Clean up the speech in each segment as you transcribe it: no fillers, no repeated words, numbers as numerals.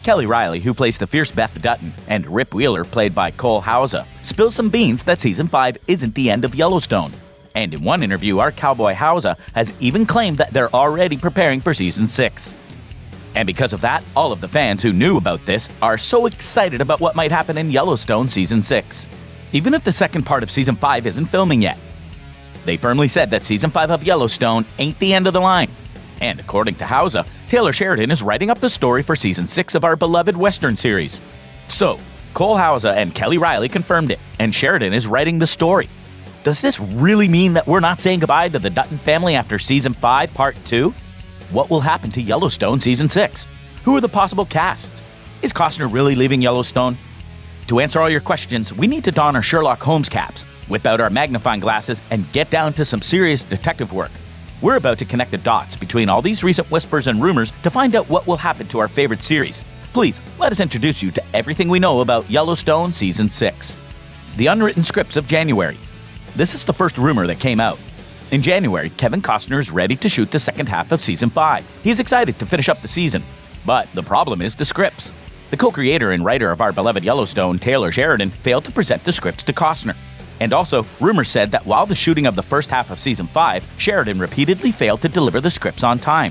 Kelly Riley, who plays the fierce Beth Dutton, and Rip Wheeler, played by Cole Hauser, spill some beans that Season 5 isn't the end of Yellowstone. And in one interview, our cowboy Hauser has even claimed that they're already preparing for Season 6. And because of that, all of the fans who knew about this are so excited about what might happen in Yellowstone Season 6, even if the second part of Season 5 isn't filming yet. They firmly said that Season 5 of Yellowstone ain't the end of the line. And according to Hauser, Taylor Sheridan is writing up the story for Season 6 of our beloved Western series. So, Cole Hauser and Kelly Riley confirmed it, and Sheridan is writing the story. Does this really mean that we're not saying goodbye to the Dutton family after Season 5, Part 2? What will happen to Yellowstone Season 6? Who are the possible casts? Is Costner really leaving Yellowstone? To answer all your questions, we need to don our Sherlock Holmes caps, whip out our magnifying glasses, and get down to some serious detective work. We're about to connect the dots between all these recent whispers and rumors to find out what will happen to our favorite series. Please, let us introduce you to everything we know about Yellowstone Season 6. The unwritten scripts of January. This is the first rumor that came out. In January, Kevin Costner is ready to shoot the second half of Season 5. He's excited to finish up the season. But the problem is the scripts. The co-creator and writer of our beloved Yellowstone, Taylor Sheridan, failed to present the scripts to Costner. And also, rumors said that while the shooting of the first half of Season 5, Sheridan repeatedly failed to deliver the scripts on time.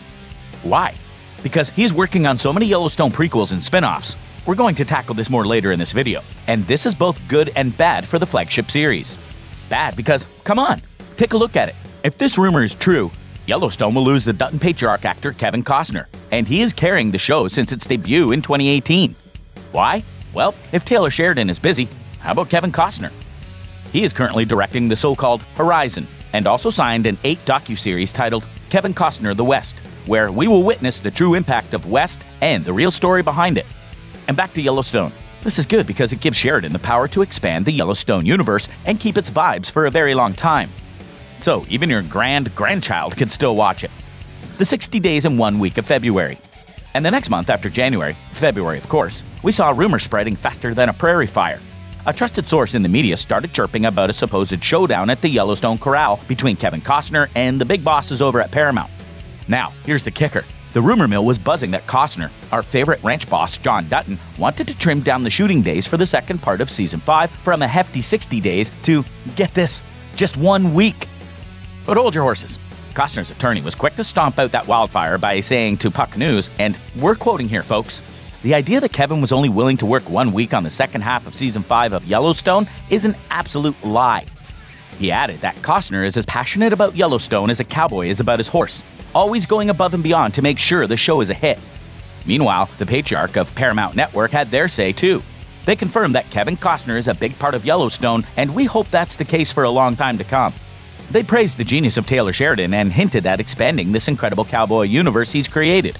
Why? Because he's working on so many Yellowstone prequels and spin-offs. We're going to tackle this more later in this video, and this is both good and bad for the flagship series. Bad because, come on, take a look at it. If this rumor is true, Yellowstone will lose the Dutton patriarch actor Kevin Costner, and he is carrying the show since its debut in 2018. Why? Well, if Taylor Sheridan is busy, how about Kevin Costner? He is currently directing the so-called Horizon, and also signed an 8 docuseries titled Kevin Costner: The West, where we will witness the true impact of West and the real story behind it. And back to Yellowstone. This is good because it gives Sheridan the power to expand the Yellowstone universe and keep its vibes for a very long time. So even your grandchild can still watch it. The 60 days and 1 week of February. And the next month after January, February of course, we saw rumors spreading faster than a prairie fire. A trusted source in the media started chirping about a supposed showdown at the Yellowstone Corral between Kevin Costner and the big bosses over at Paramount. Now, here's the kicker. The rumor mill was buzzing that Costner, our favorite ranch boss John Dutton, wanted to trim down the shooting days for the second part of Season 5 from a hefty 60 days to, get this, just 1 week. But hold your horses. Costner's attorney was quick to stomp out that wildfire by saying to Puck News, and we're quoting here, folks, "The idea that Kevin was only willing to work 1 week on the second half of Season 5 of Yellowstone is an absolute lie." He added that Costner is as passionate about Yellowstone as a cowboy is about his horse, always going above and beyond to make sure the show is a hit. Meanwhile, the patriarch of Paramount Network had their say too. They confirmed that Kevin Costner is a big part of Yellowstone, and we hope that's the case for a long time to come. They praised the genius of Taylor Sheridan and hinted at expanding this incredible cowboy universe he's created.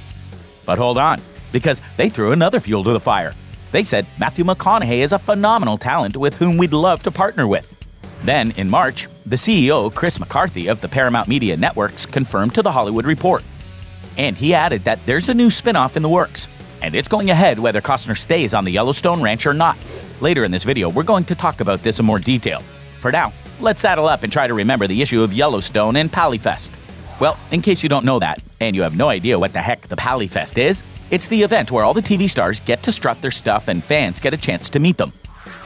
But hold on, because they threw another fuel to the fire. They said Matthew McConaughey is a phenomenal talent with whom we'd love to partner with. Then, in March, the CEO, Chris McCarthy of the Paramount Media Networks, confirmed to The Hollywood Report. And he added that there's a new spin-off in the works, and it's going ahead whether Costner stays on the Yellowstone Ranch or not. Later in this video, we're going to talk about this in more detail. For now, let's saddle up and try to remember the issue of Yellowstone and Pallyfest. Well, in case you don't know that, and you have no idea what the heck the Pallyfest is, it's the event where all the TV stars get to strut their stuff and fans get a chance to meet them.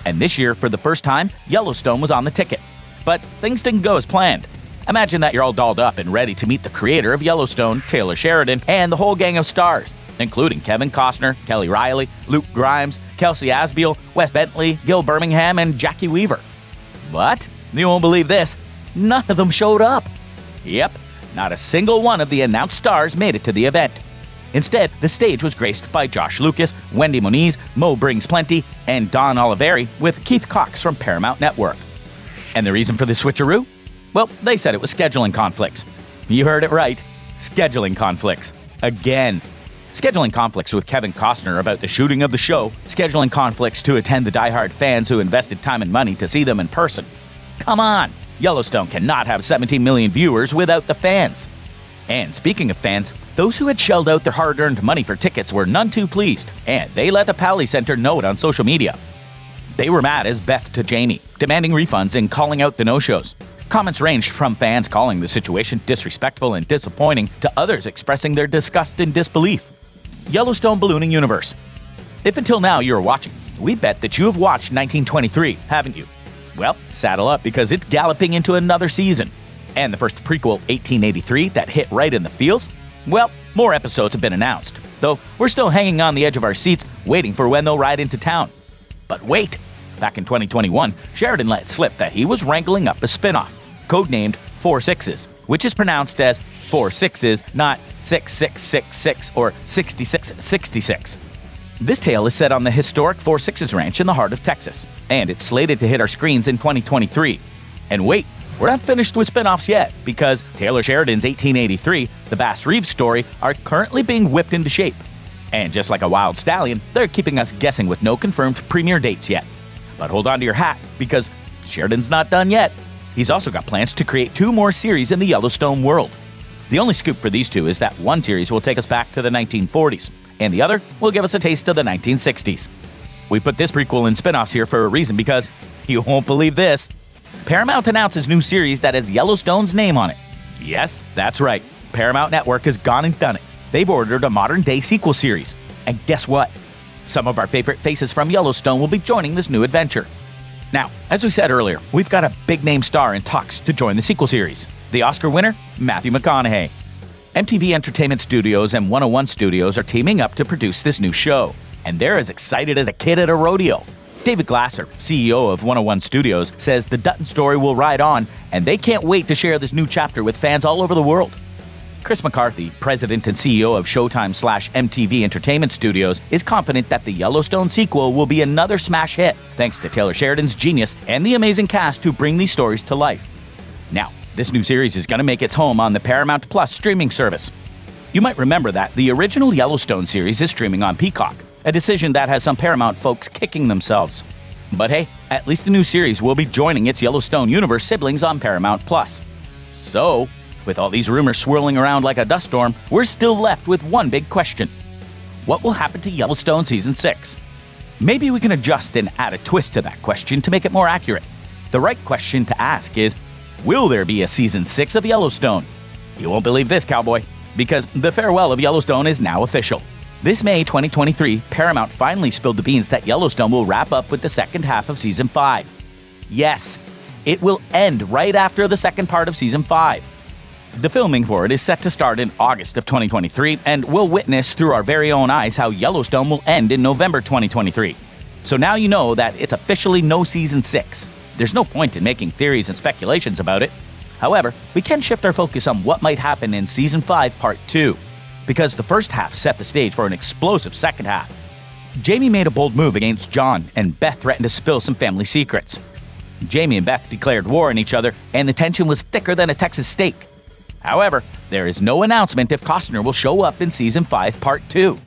And this year, for the first time, Yellowstone was on the ticket. But things didn't go as planned. Imagine that you're all dolled up and ready to meet the creator of Yellowstone, Taylor Sheridan, and the whole gang of stars, including Kevin Costner, Kelly Riley, Luke Grimes, Kelsey Asbiel, Wes Bentley, Gil Birmingham, and Jackie Weaver. But you won't believe this, none of them showed up. Yep, not a single one of the announced stars made it to the event. Instead, the stage was graced by Josh Lucas, Wendy Moniz, Mo Brings Plenty, and Don Oliveri, with Keith Cox from Paramount Network. And the reason for the switcheroo? Well, they said it was scheduling conflicts. You heard it right, scheduling conflicts. Again. Scheduling conflicts with Kevin Costner about the shooting of the show, scheduling conflicts to attend the diehard fans who invested time and money to see them in person. Come on! Yellowstone cannot have 17 million viewers without the fans. And speaking of fans, those who had shelled out their hard-earned money for tickets were none too pleased, and they let the Pally Center know it on social media. They were mad as Beth to Jamie, demanding refunds and calling out the no-shows. Comments ranged from fans calling the situation disrespectful and disappointing to others expressing their disgust and disbelief. Yellowstone Ballooning Universe. If until now you were watching, we bet that you have watched 1923, haven't you? Well, saddle up because it's galloping into another season. And the first prequel, 1883, that hit right in the feels? Well, more episodes have been announced, though we're still hanging on the edge of our seats waiting for when they'll ride into town. But wait! Back in 2021, Sheridan let slip that he was wrangling up a spin-off, codenamed 4 Sixes, which is pronounced as 4 Sixes, not 6666 or 6666. This tale is set on the historic 4 Sixes ranch in the heart of Texas, and it's slated to hit our screens in 2023. And wait, we're not finished with spin-offs yet, because Taylor Sheridan's 1883, the Bass Reeves story, are currently being whipped into shape. And just like a wild stallion, they're keeping us guessing with no confirmed premiere dates yet. But hold on to your hat, because Sheridan's not done yet. He's also got plans to create 2 more series in the Yellowstone world. The only scoop for these 2 is that one series will take us back to the 1940s, and the other will give us a taste of the 1960s. We put this prequel in spin-offs here for a reason, because you won't believe this. Paramount announces new series that has Yellowstone's name on it. Yes, that's right. Paramount Network has gone and done it. They've ordered a modern-day sequel series. And guess what? Some of our favorite faces from Yellowstone will be joining this new adventure. Now, as we said earlier, we've got a big-name star in talks to join the sequel series. The Oscar winner, Matthew McConaughey. MTV Entertainment Studios and 101 Studios are teaming up to produce this new show. And they're as excited as a kid at a rodeo. David Glasser, CEO of 101 Studios, says the Dutton story will ride on, and they can't wait to share this new chapter with fans all over the world. Chris McCarthy, president and CEO of Showtime/MTV Entertainment Studios, is confident that the Yellowstone sequel will be another smash hit, thanks to Taylor Sheridan's genius and the amazing cast who bring these stories to life. Now, this new series is going to make its home on the Paramount Plus streaming service. You might remember that the original Yellowstone series is streaming on Peacock, a decision that has some Paramount folks kicking themselves. But hey, at least the new series will be joining its Yellowstone universe siblings on Paramount Plus. So, with all these rumors swirling around like a dust storm, we're still left with one big question. What will happen to Yellowstone Season 6? Maybe we can adjust and add a twist to that question to make it more accurate. The right question to ask is, will there be a Season 6 of Yellowstone? You won't believe this, cowboy, because the farewell of Yellowstone is now official. This May 2023, Paramount finally spilled the beans that Yellowstone will wrap up with the second half of Season 5. Yes, it will end right after the second part of Season 5. The filming for it is set to start in August of 2023, and we'll witness through our very own eyes how Yellowstone will end in November 2023. So now you know that it's officially no Season 6. There's no point in making theories and speculations about it. However, we can shift our focus on what might happen in Season 5 Part 2. Because the first half set the stage for an explosive second half. Jamie made a bold move against John, and Beth threatened to spill some family secrets. Jamie and Beth declared war on each other, and the tension was thicker than a Texas steak. However, there is no announcement if Costner will show up in Season 5 Part 2.